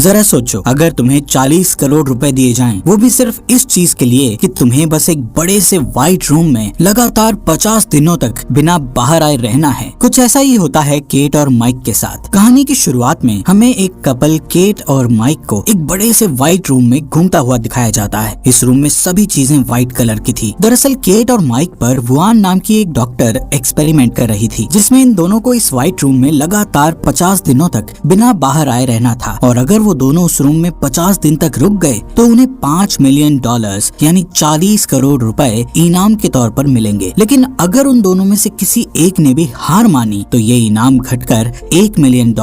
जरा सोचो, अगर तुम्हें 40 करोड़ रुपए दिए जाएं, वो भी सिर्फ इस चीज के लिए कि तुम्हें बस एक बड़े से व्हाइट रूम में लगातार 50 दिनों तक बिना बाहर आए रहना है। कुछ ऐसा ही होता है केट और माइक के साथ। कहानी की शुरुआत में हमें एक कपल केट और माइक को एक बड़े से व्हाइट रूम में घूमता हुआ दिखाया जाता है। इस रूम में सभी चीजें व्हाइट कलर की थी। दरअसल केट और माइक पर वुआन नाम की एक डॉक्टर एक्सपेरिमेंट कर रही थी, जिसमें इन दोनों को इस व्हाइट रूम में लगातार 50 दिनों तक बिना बाहर आए रहना था, और अगर वो दोनों उस रूम में 50 दिन तक रुक गए तो उन्हें $5 मिलियन यानी 40 करोड़ रुपए इनाम के तौर पर मिलेंगे। लेकिन अगर उन दोनों में से किसी एक ने भी हार मानी तो ये इनाम घटकर $1 मिलियन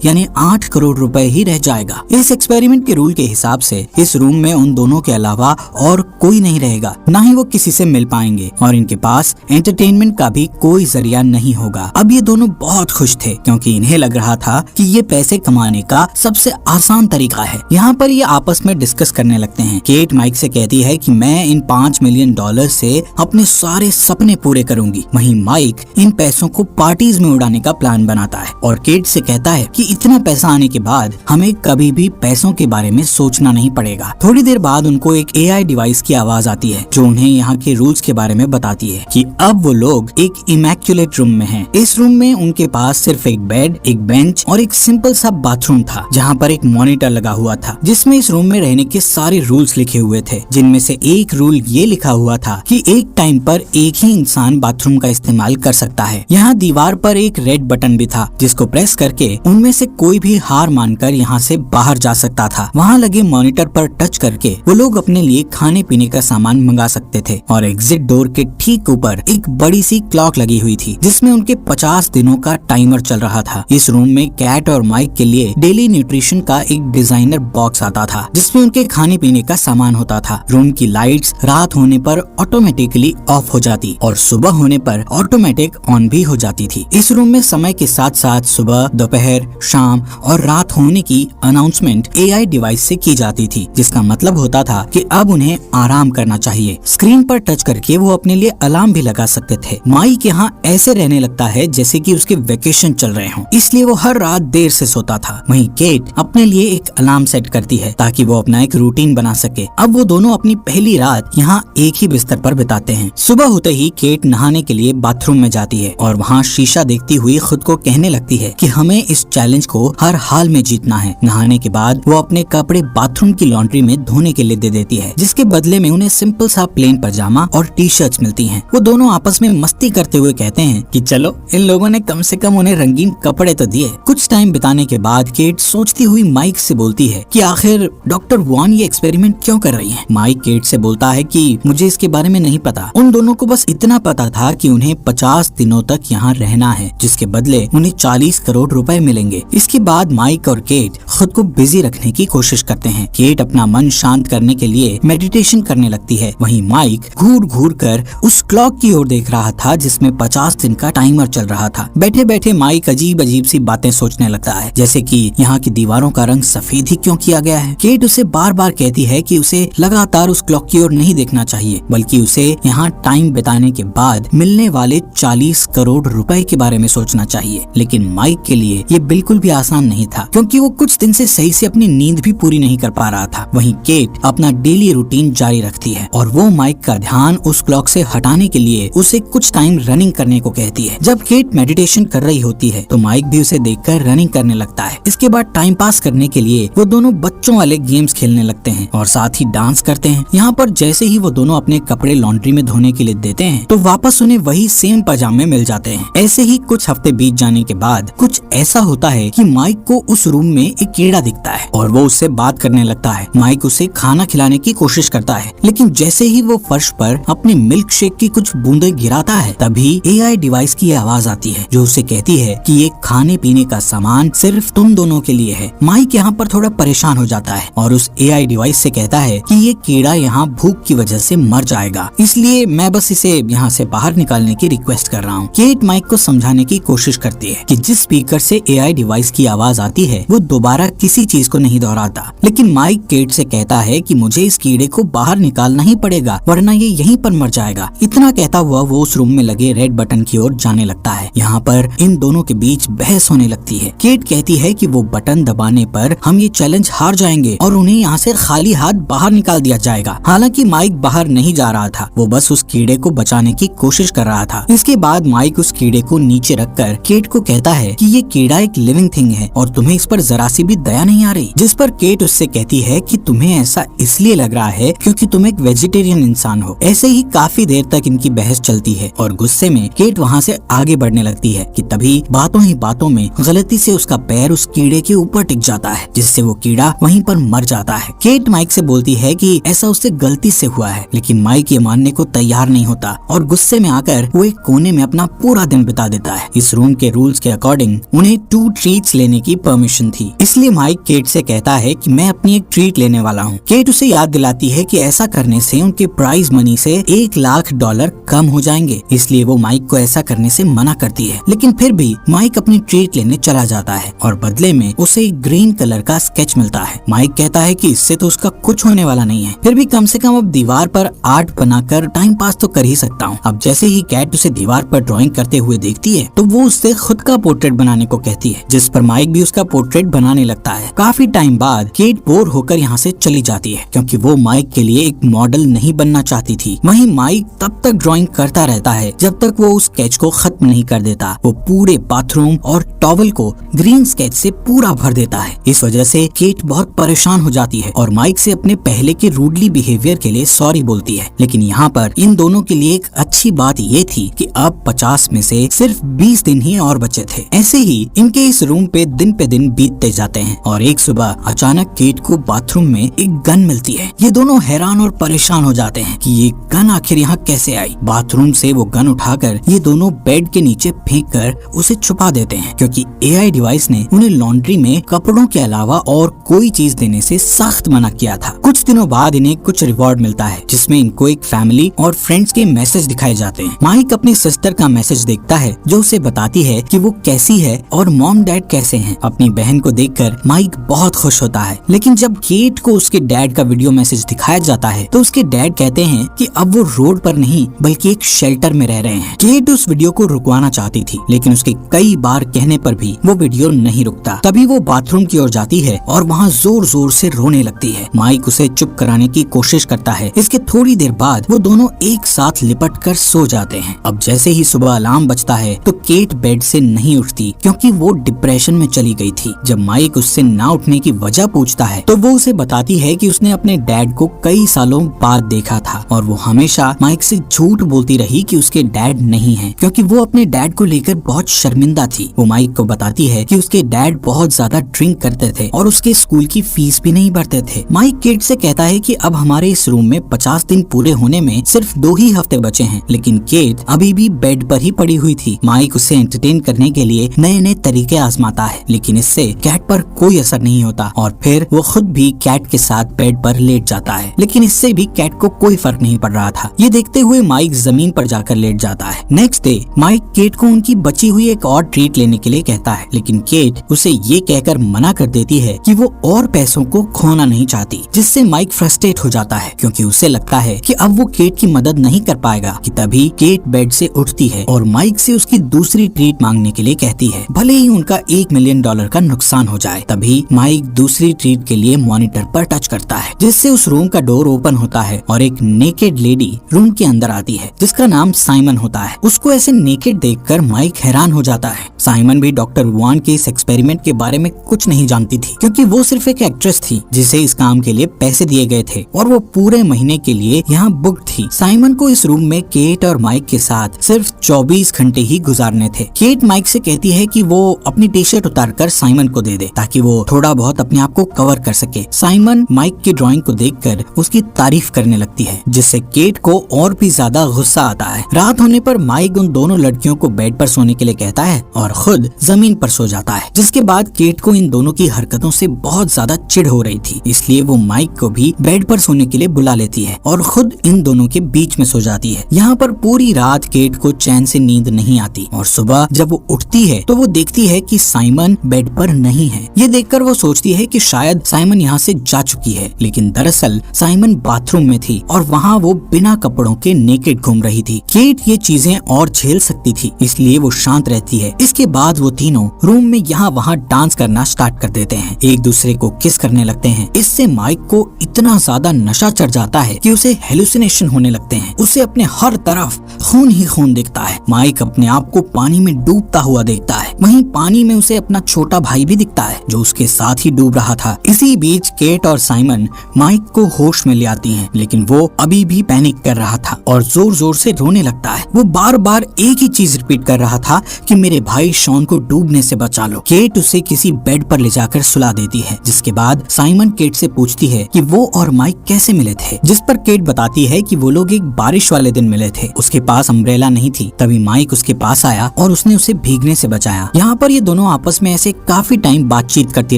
यानी 8 करोड़ रुपए ही रह जाएगा। इस एक्सपेरिमेंट के रूल के हिसाब से इस रूम में उन दोनों के अलावा और कोई नहीं रहेगा, ना ही वो किसी से मिल पाएंगे, और इनके पास एंटरटेनमेंट का भी कोई जरिया नहीं होगा। अब ये दोनों बहुत खुश थे, क्योंकि इन्हें लग रहा था कि ये पैसे कमाने का सबसे आसान तरीका है। यहाँ पर ये आपस में डिस्कस करने लगते हैं। केट माइक से कहती है कि मैं इन $5 मिलियन से अपने सारे सपने पूरे करूंगी। वहीं माइक इन पैसों को पार्टीज में उड़ाने का प्लान बनाता है और केट से कहता है कि इतना पैसा आने के बाद हमें कभी भी पैसों के बारे में सोचना नहीं पड़ेगा। थोड़ी देर बाद उनको एक AI डिवाइस की आवाज आती है, जो उन्हें यहाँ के रूल्स के बारे में बताती है कि अब वो लोग एक इमैक्युलेट रूम में हैं। इस रूम में उनके पास सिर्फ एक बेड, एक बेंच और एक सिंपल सा बाथरूम था, जहाँ पर एक मॉनिटर लगा हुआ था, जिसमें इस रूम में रहने के सारे रूल्स लिखे हुए थे, जिनमें से एक रूल ये लिखा हुआ था कि एक टाइम पर एक ही इंसान बाथरूम का इस्तेमाल कर सकता है। यहाँ दीवार पर एक रेड बटन भी था, जिसको प्रेस करके उनमें से कोई भी हार मानकर यहाँ से बाहर जा सकता था। वहाँ लगे मॉनिटर पर टच करके वो लोग अपने लिए खाने पीने का सामान मंगा सकते थे, और एग्जिट डोर के ठीक ऊपर एक बड़ी सी क्लॉक लगी हुई थी, जिसमें उनके 50 दिनों का टाइमर चल रहा था। इस रूम में कैट और माइक के लिए डेली न्यूट्रिशन का एक डिजाइनर बॉक्स आता था, जिसमें उनके खाने पीने का सामान होता था। रूम की लाइट्स रात होने पर ऑटोमेटिकली ऑफ हो जाती और सुबह होने पर ऑटोमेटिक ऑन भी हो जाती थी। इस रूम में समय के साथ साथ सुबह, दोपहर, शाम और रात होने की अनाउंसमेंट AI डिवाइस से की जाती थी, जिसका मतलब होता था कि अब उन्हें आराम करना चाहिए। स्क्रीन पर टच करके वो अपने लिए अलार्म भी लगा सकते थे। माइक यहाँ ऐसे रहने लगता है जैसे कि उसके वेकेशन चल रहे हों, इसलिए वो हर रात देर से सोता था। वहीं केट अपने लिए एक अलार्म सेट करती है ताकि वो अपना एक रूटीन बना सके। अब वो दोनों अपनी पहली रात यहाँ एक ही बिस्तर पर बिताते हैं। सुबह होते ही केट नहाने के लिए बाथरूम में जाती है और वहाँ शीशा देखती हुई खुद को कहने लगती है कि हमें इस चैलेंज को हर हाल में जीतना है। नहाने के बाद वो अपने कपड़े बाथरूम की लॉन्ड्री में धोने के लिए दे देती है, जिसके बदले में उन्हें सिंपल सा प्लेन पजामा और टी-शर्ट्स मिलती हैं। वो दोनों आपस में मस्ती करते हुए कहते हैं कि चलो, इन लोगों ने कम से कम उन्हें रंगीन कपड़े तो दिए। कुछ टाइम बिताने के बाद केट सोचती हुई माइक से बोलती है कि आखिर डॉक्टर वुआन ये एक्सपेरिमेंट क्यों कर रही है। माइक केट से बोलता है कि मुझे इसके बारे में नहीं पता, उन दोनों को बस इतना पता था कि उन्हें 50 दिनों तक यहाँ रहना है, जिसके बदले उन्हें 40 करोड़ रुपए मिलेंगे। इसके बाद माइक और केट खुद को बिजी रखने की कोशिश करते हैं। केट अपना मन शांत करने के लिए मेडिटेशन करने लगती है। वहीं माइक घूर घूर कर उस क्लॉक की ओर देख रहा था, जिसमें 50 दिन का टाइमर चल रहा था। बैठे बैठे माइक अजीब अजीब सी बातें सोचने लगता है, जैसे कि यहाँ की दीवारों का रंग सफेद ही क्यों किया गया है। केट उसे बार बार कहती है कि उसे लगातार उस क्लॉक की ओर नहीं देखना चाहिए, बल्कि उसे यहाँ टाइम बिताने के बाद मिलने वाले 40 करोड़ रुपए के बारे में सोचना चाहिए। लेकिन माइक के लिए ये बिल्कुल भी आसान नहीं था, क्योंकि वो कुछ दिन से सही से अपनी नींद भी पूरी नहीं कर पा रहा था। वहीं केट अपना डेली रूटीन जारी रखती है और वो माइक का ध्यान उस क्लॉक से हटाने के लिए उसे कुछ टाइम रनिंग करने को कहती है। जब केट मेडिटेशन कर रही होती है तो माइक भी उसे देखकर रनिंग करने लगता है। इसके बाद टाइम पास करने के लिए वो दोनों बच्चों वाले गेम्स खेलने लगते हैं और साथ ही डांस करते हैं। यहाँ पर जैसे ही वो दोनों अपने कपड़े लॉन्ड्री में धोने के लिए देते हैं तो वापस उन्हें वही सेम पजामे मिल जाते हैं। ऐसे ही कुछ हफ्ते बीत जाने के बाद कुछ ऐसा होता है कि माइक को उस रूम में एक कीड़ा दिखता है और वो उससे बात करने लगता है। माइक उसे खाना खिलाने की कोशिश करता है, लेकिन जैसे ही वो फर्श पर अपने मिल्क शेक की कुछ बूंदें गिराता है, तभी AI डिवाइस की आवाज आती है, जो उसे कहती है कि ये खाने पीने का सामान सिर्फ तुम दोनों के लिए है। माइक यहाँ पर थोड़ा परेशान हो जाता है और उस AI डिवाइस से कहता है कि ये कीड़ा यहाँ भूख की वजह से मर जाएगा, इसलिए मैं बस इसे यहाँ से बाहर निकालने की रिक्वेस्ट कर रहा हूँ। केट माइक को समझाने की कोशिश करती है कि जिस स्पीकर से AI डिवाइस की आवाज आती है वो दोबारा किसी चीज को नहीं दोहराता, लेकिन माइक केट से कहता है कि मुझे इस कीड़े को बाहर निकालना ही पड़ेगा, वरना ये यहीं पर मर जाएगा। इतना कहता हुआ वो उस रूम में लगे रेड बटन की ओर जाने लगता है। यहाँ पर इन दोनों के बीच बहस होने लगती है। केट कहती है कि वो बटन दबाने पर कर हम ये चैलेंज हार जाएंगे और उन्हें यहाँ से खाली हाथ बाहर निकाल दिया जाएगा। हालांकि माइक बाहर नहीं जा रहा था, वो बस उस कीड़े को बचाने की कोशिश कर रहा था। इसके बाद माइक उस कीड़े को नीचे रखकर केट को कहता है कि ये कीड़ा एक लिविंग थिंग है और तुम्हें इस पर जरा सी भी दया नहीं आ रही। जिस पर केट उससे कहती है कि तुम्हें ऐसा इसलिए लग रहा है क्योंकि तुम एक वेजिटेरियन इंसान हो। ऐसे ही काफी देर तक इनकी बहस चलती है और गुस्से में केट वहाँ से आगे बढ़ने लगती है कि तभी बातों ही बातों में गलती से उसका पैर उस कीड़े के ऊपर टिक जाता है, जिससे वो कीड़ा वहीं पर मर जाता है। केट माइक से बोलती है कि ऐसा उससे गलती से हुआ है, लेकिन माइक ये मानने को तैयार नहीं होता और गुस्से में आकर वो एक कोने में अपना पूरा दिन बिता देता है। इस रूम के रूल्स के अकॉर्डिंग उन्हें 2 ट्रीट्स लेने की परमिशन थी, इसलिए माइक केट से कहता है कि मैं अपनी एक ट्रीट लेने वाला हूँ। केट उसे याद दिलाती है कि ऐसा करने से उनके प्राइज मनी से $1,00,000 कम हो जाएंगे, इसलिए वो माइक को ऐसा करने से मना करती है। लेकिन फिर भी माइक अपनी ट्रीट लेने चला जाता है और बदले में उसे एक ग्रीन कलर का स्केच मिलता है। माइक कहता है कि इससे तो उसका कुछ होने वाला नहीं है, फिर भी कम से कम अब दीवार पर आर्ट बनाकर टाइम पास तो कर ही सकता हूँ। अब जैसे ही कैट उसे दीवार पर ड्राइंग करते हुए देखती है तो वो उससे खुद का पोर्ट्रेट बनाने को कहती है, जिस पर माइक भी उसका पोर्ट्रेट बनाने लगता है। काफी टाइम बाद केट बोर होकर यहाँ से चली जाती है क्योंकि वो माइक के लिए एक मॉडल नहीं बनना चाहती थी। वहीं माइक तब तक ड्राइंग करता रहता है जब तक वो उस स्केच को खत्म नहीं कर देता। वो पूरे बाथरूम और टॉवल को ग्रीन स्केच से पूरा भर देता है। इस वजह से केट बहुत परेशान हो जाती है और माइक से अपने पहले के रूडली बिहेवियर के लिए सॉरी बोलती है। लेकिन यहाँ पर इन दोनों के लिए एक अच्छी बात ये थी कि अब 50 में से सिर्फ 20 दिन ही और बचे थे। ऐसे ही इनके इस रूम पे दिन बीतते जाते हैं और एक सुबह अचानक केट को बाथरूम में एक गन मिलती है। ये दोनों हैरान और परेशान हो जाते हैं कि ये गन आखिर यहाँ कैसे आई। बाथरूम से वो गन उठाकर ये दोनों बेड के नीचे फेंक कर उसे छुपा देते हैं क्योंकि AI डिवाइस ने उन्हें लॉन्ड्री में कपड़ों के अलावा और कोई चीज देने से सख्त मना किया था। कुछ दिनों बाद इन्हें कुछ रिवॉर्ड मिलता है जिसमें इनको एक फैमिली और फ्रेंड्स के मैसेज दिखाए जाते हैं। माइक अपनी सिस्टर का मैसेज देखता है जो उसे बताती है कि वो कैसी है और मॉम डैड कैसे हैं। अपनी बहन को देखकर माइक बहुत खुश होता है, लेकिन जब केट को उसके डैड का वीडियो मैसेज दिखाया जाता है तो उसके डैड कहते हैं कि अब वो रोड पर नहीं बल्कि एक शेल्टर में रह रहे हैं। केट उस वीडियो को रुकवाना चाहती थी, लेकिन उसके कई बार कहने पर भी वो वीडियो नहीं रुकता। तभी वो बाथरूम की ओर जाती है और वहाँ जोर जोर से रोने लगती है। माइक उसे चुप कराने की कोशिश करता है। इसके थोड़ी देर बाद वो दोनों एक साथ लिपट कर सो जाते हैं। अब जैसे ही सुबह अलार्म बजता है तो केट बेड से नहीं उठती क्योंकि वो डिप्रेशन में चली गई थी। जब माइक उससे ना उठने की वजह पूछता है तो वो उसे बताती है कि उसने अपने डैड को कई सालों बाद देखा था और वो हमेशा माइक से झूठ बोलती रही कि उसके डैड नहीं है क्योंकि वो अपने डैड को लेकर बहुत शर्मिंदा थी। वो माइक को बताती है कि उसके डैड बहुत ज्यादा ड्रिंक करते थे और उसके स्कूल की फीस भी नहीं भरते थे। माइक केट से कहता है कि अब हमारे इस रूम में 50 दिन पूरे होने में सिर्फ 2 ही हफ्ते बचे हैं, लेकिन केट अभी भी बेड पर ही पड़ी हुई थी। माइक उसे एंटरटेन करने के लिए नए नए तरीके आजमाता है, लेकिन इससे कैट पर कोई असर नहीं होता और फिर वो खुद भी कैट के साथ बेड पर लेट जाता है, लेकिन इससे भी कैट को कोई फर्क नहीं पड़ रहा था। ये देखते हुए माइक जमीन पर जाकर लेट जाता है। नेक्स्ट डे माइक केट को उनकी बची हुई एक और ट्रीट लेने के लिए कहता है, लेकिन केट उसे ये कहकर मना कर देती है कि वो और पैसों को खोना नहीं चाहती, जिससे माइक फ्रस्ट्रेट हो जाता है क्योंकि उसे लगता है कि अब वो केट की मदद नहीं कर पाएगा। कि तभी केट बेड से उठती है और माइक से उसकी दूसरी ट्रीट मांगने के लिए कहती है, भले ही उनका $1 मिलियन का नुकसान हो जाए। तभी माइक दूसरी ट्रीट के लिए मॉनिटर पर टच करता है, जिससे उस रूम का डोर ओपन होता है और एक नेकेड लेडी रूम के अंदर आती है जिसका नाम साइमन होता है। उसको ऐसे नेकेड देखकर माइक हैरान हो जाता है। साइमन भी डॉक्टर वुआन के इस एक्सपेरिमेंट के बारे में कुछ नहीं जानती थी क्योंकि वो सिर्फ एक एक्ट्रेस थी जिसे इस काम के लिए पैसे दिए गए थे और वो पूरे महीने के लिए यहाँ बुक थी। साइमन को इस रूम में केट और माइक के साथ सिर्फ 24 घंटे ही गुजारने थे। केट माइक से कहती है कि वो अपनी टी शर्ट उतारकर साइमन को दे दे ताकि वो थोड़ा बहुत अपने आप को कवर कर सके। साइमन माइक की ड्राइंग को देखकर उसकी तारीफ करने लगती है, जिससे केट को और भी ज्यादा गुस्सा आता है। रात होने पर माइक उन दोनों लड़कियों को बेड पर सोने के लिए कहता है और खुद जमीन पर सो जाता है, जिसके बाद केट को इन दोनों की हरकतों से बहुत ज्यादा चिढ़ हो रही थी, इसलिए वो माइक को भी बेड पर सोने के लिए बुला लेती है और खुद इन दोनों के बीच में सो जाती है। यहाँ पर पूरी रात केट को चैन से नींद नहीं आती और सुबह जब वो उठती है तो वो देखती है कि साइमन बेड पर नहीं है। ये देखकर वो सोचती है कि शायद साइमन यहाँ से जा चुकी है, लेकिन दरअसल साइमन बाथरूम में थी और वहाँ वो बिना कपड़ों के नेकेड घूम रही थी। केट ये चीजें और झेल सकती थी, इसलिए वो शांत रहती है। इसके बाद वो तीनों रूम में यहाँ वहाँ डांस करना स्टार्ट कर देते हैं, एक दूसरे को किस करने लगते हैं। इससे माइक को इतना ज्यादा नशा चढ़ जाता है कि उसे हेलुसिनेशन होने लगते हैं। उसे अपने हर तरफ खून ही खून दिखता है। माइक अपने आप को पानी में डूबता हुआ देखता है। वहीं पानी में उसे अपना छोटा भाई भी दिखता है जो उसके साथ ही डूब रहा था। इसी बीच केट और साइमन माइक को होश में ले आती हैं, लेकिन वो अभी भी पैनिक कर रहा था और जोर जोर से रोने लगता है। वो बार बार एक ही चीज रिपीट कर रहा था कि मेरे भाई शॉन को डूबने से बचा लो। केट उसे किसी बेड पर ले जाकर सुला देती है, जिसके बाद साइमन केट से पूछती है कि वो और माइक कैसे मिले थे, जिस पर केट बताती है कि वो लोग एक बारिश वाले दिन मिले थे। उसके पास अम्ब्रेला नहीं थी। तभी माइक उसके पास आया और उसने उसे भीगने से बचाया। यहाँ पर ये दोनों आपस में ऐसे काफी टाइम बातचीत करती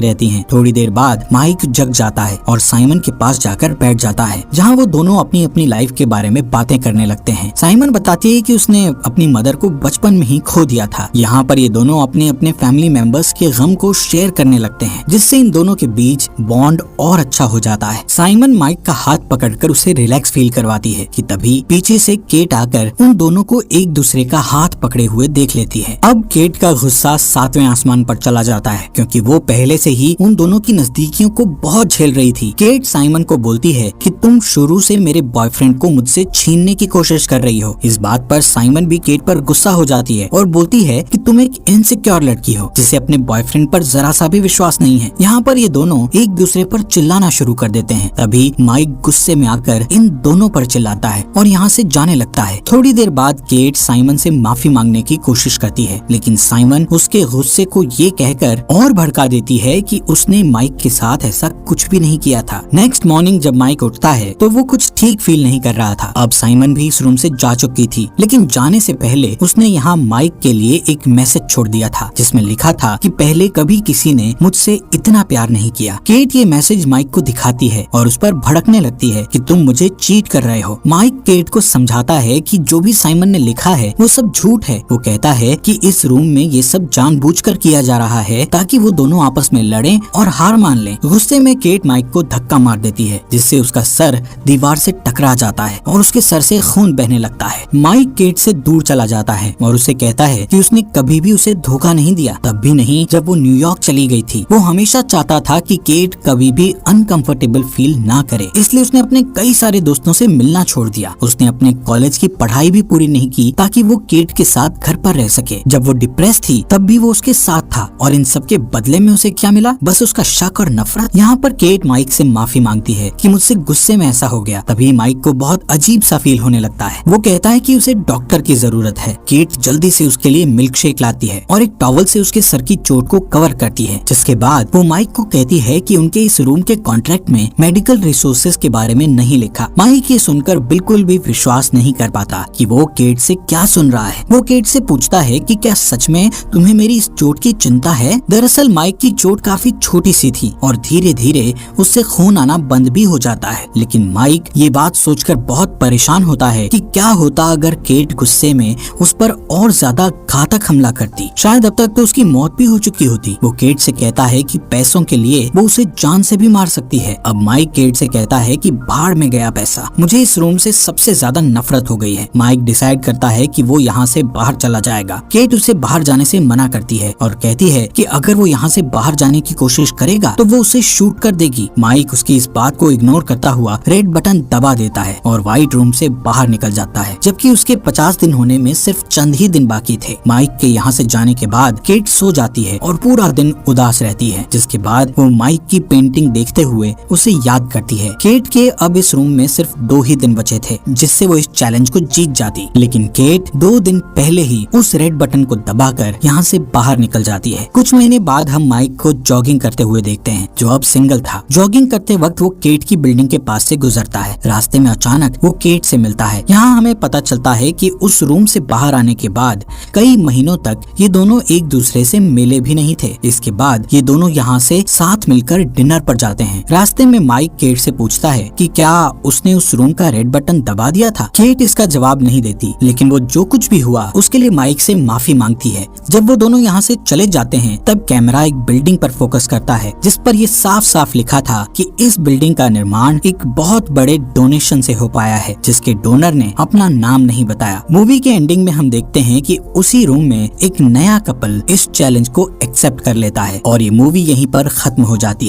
रहती हैं। थोड़ी देर बाद माइक जग जाता है और साइमन के पास जाकर बैठ जाता है, जहाँ वो दोनों अपनी अपनी लाइफ के बारे में बातें करने लगते हैं। साइमन बताती है कि उसने अपनी मदर को बचपन में ही खो दिया था। यहाँ पर ये दोनों अपने अपने फैमिली मेंबर्स के गम को शेयर करने लगते हैं, जिससे इन दोनों के बीच बॉन्ड और अच्छा हो जाता है। साइमन माइक का हाथ पकड़कर उसे रिलैक्स फील करवाती है कि तभी पीछे से केट आकर उन दोनों को एक दूसरे का हाथ पकड़े हुए देख लेती है। अब केट का गुस्सा 7वें आसमान पर चला जाता है, क्योंकि वो पहले से ही उन दोनों की नजदीकियों को बहुत झेल रही थी। केट साइमन को बोलती है कि तुम शुरू से मेरे बॉयफ्रेंड को मुझसे छीनने की कोशिश कर रही हो। इस बात पर साइमन भी केट पर गुस्सा हो जाती है और बोलती है कि तुम एक इनसिक्योर लड़की हो जिसे अपने बॉयफ्रेंड पर जरा सा भी विश्वास नहीं है। यहाँ पर ये दोनों एक दूसरे पर चिल्लाना शुरू कर देते हैं। तभी माइक गुस्से में आकर इन दोनों पर चिल्लाता है और यहाँ से जाने लगता है। थोड़ी देर बाद केट साइमन से माफी मांगने की कोशिश करती है, लेकिन साइमन उसके गुस्से को ये कहकर और भड़का देती है कि उसने माइक के साथ ऐसा कुछ भी नहीं किया था। नेक्स्ट मॉर्निंग जब माइक उठता है तो वो कुछ ठीक फील नहीं कर रहा था। अब साइमन भी इस रूम से जा चुकी थी, लेकिन जाने से पहले उसने यहाँ माइक के लिए एक मैसेज छोड़ दिया था, जिसमें लिखा था कि पहले कभी किसी ने मुझसे इतना प्यार नहीं किया। केट ये मैसेज माइक को दिखाती है और उस पर भड़कने लगती है कि तुम मुझे चीट कर रहे हो। माइक केट को समझाता है कि जो भी साइमन ने लिखा है वो सब झूठ है। वो कहता है कि इस रूम में ये सब जानबूझकर किया जा रहा है ताकि वो दोनों आपस में लड़ें और हार मान लें। गुस्से में केट माइक को धक्का मार देती है, जिससे उसका सर दीवार से टकरा जाता है और उसके सर से खून बहने लगता है। माइक केट से दूर चला जाता है और उसे कहता है कि उसने कभी भी उसे धोखा नहीं दिया, तब भी नहीं जब वो न्यूयॉर्क चली गई थी। वो हमेशा चाहता था कि केट कभी भी अनकंफर्टेबल फील ना करे, इसलिए उसने अपने कई सारे दोस्तों से मिलना छोड़ दिया। उसने अपने कॉलेज की पढ़ाई भी पूरी नहीं की ताकि वो केट के साथ घर पर रह सके। जब वो डिप्रेस थी तब भी वो उसके साथ था, और इन सब के बदले में उसे क्या मिला? बस उसका शक और नफरत। यहाँ पर केट माइक से माफी मांगती है कि मुझसे गुस्से में ऐसा हो गया। तभी माइक को बहुत अजीब सा फील होने लगता है। वो कहता है कि उसे डॉक्टर की जरूरत है। केट जल्दी से उसके लिए मिल्क शेक लाती है और एक टॉवल से उसके सर की चोट को कवर करती है, जिसके बाद वो माइक को कहती है कि उनके इस रूम के कॉन्ट्रैक्ट में मेडिकल रिसोर्सेज के बारे में नहीं लिखा। माइक ये सुनकर बिल्कुल भी विश्वास नहीं कर पाता कि वो केट से क्या सुन रहा है। वो केट से पूछता है कि क्या सच में तुम्हें मेरी इस चोट की चिंता है? दरअसल माइक की चोट काफी छोटी सी थी और धीरे धीरे उससे खून आना बंद भी हो जाता है। लेकिन माइक ये बात सोचकर बहुत परेशान होता है कि क्या होता अगर केट गुस्से में उस पर और ज्यादा घातक हमला करती। शायद अब तक तो उसकी मौत भी हो चुकी होती। वो केट से कहता है कि पैसों के लिए वो उसे जान से भी मार सकती है। अब माइक केट से कहता है कि भाड़ में गया पैसा, मुझे इस रूम से सबसे ज्यादा नफरत हो गई है। माइक डिसाइड करता है कि वो यहाँ से बाहर चला जाएगा। केट उसे बाहर जाने से मना करती है और कहती है कि अगर वो यहाँ से बाहर जाने की कोशिश करेगा तो वो उसे शूट कर देगी। माइक उसकी इस बात को इग्नोर करता हुआ रेड बटन दबा देता है और व्हाइट रूम से बाहर निकल जाता है, जबकि उसके 50 दिन होने में सिर्फ चंद ही दिन बाकी थे। माइक के यहाँ से जाने के बाद केट सो जाती है और पूरा दिन उदास रहती है, जिसके बाद वो माइक की पेंटिंग देखते हुए उसे याद करती है। केट के अब इस रूम में सिर्फ 2 ही दिन बचे थे जिससे वो इस चैलेंज को जीत जाती, लेकिन केट 2 दिन पहले ही उस रेड बटन को दबाकर यहाँ से बाहर निकल जाती है। कुछ महीने बाद हम माइक को जॉगिंग करते हुए देखते हैं, जो अब सिंगल था। जॉगिंग करते वक्त वो केट की बिल्डिंग के पास से गुजरता है। रास्ते में अचानक वो केट से मिलता है। यहाँ हमें पता चलता है कि उस रूम से बाहर आने के बाद कई महीनों तक ये दोनों एक दूसरे से मिले भी नहीं थे। इसके बाद ये दोनों यहाँ से साथ मिलकर डिनर पर जाते हैं। रास्ते में माइक केट से पूछता है कि क्या उसने उस रूम का रेड बटन दबा दिया था। केट इसका जवाब नहीं देती, लेकिन वो जो कुछ भी हुआ उसके लिए माइक से माफी मांगती है। जब वो दोनों यहाँ से चले जाते हैं तब कैमरा कैमरा एक बिल्डिंग पर फोकस करता है जिस पर ये साफ साफ लिखा था कि इस बिल्डिंग का निर्माण एक बहुत बड़े डोनेशन से हो पाया है, जिसके डोनर ने अपना नाम नहीं बताया। मूवी के एंडिंग में हम देखते हैं कि उसी रूम में एक नया कपल इस चैलेंज को एक्सेप्ट कर लेता है और ये मूवी यहीं पर खत्म हो जाती है।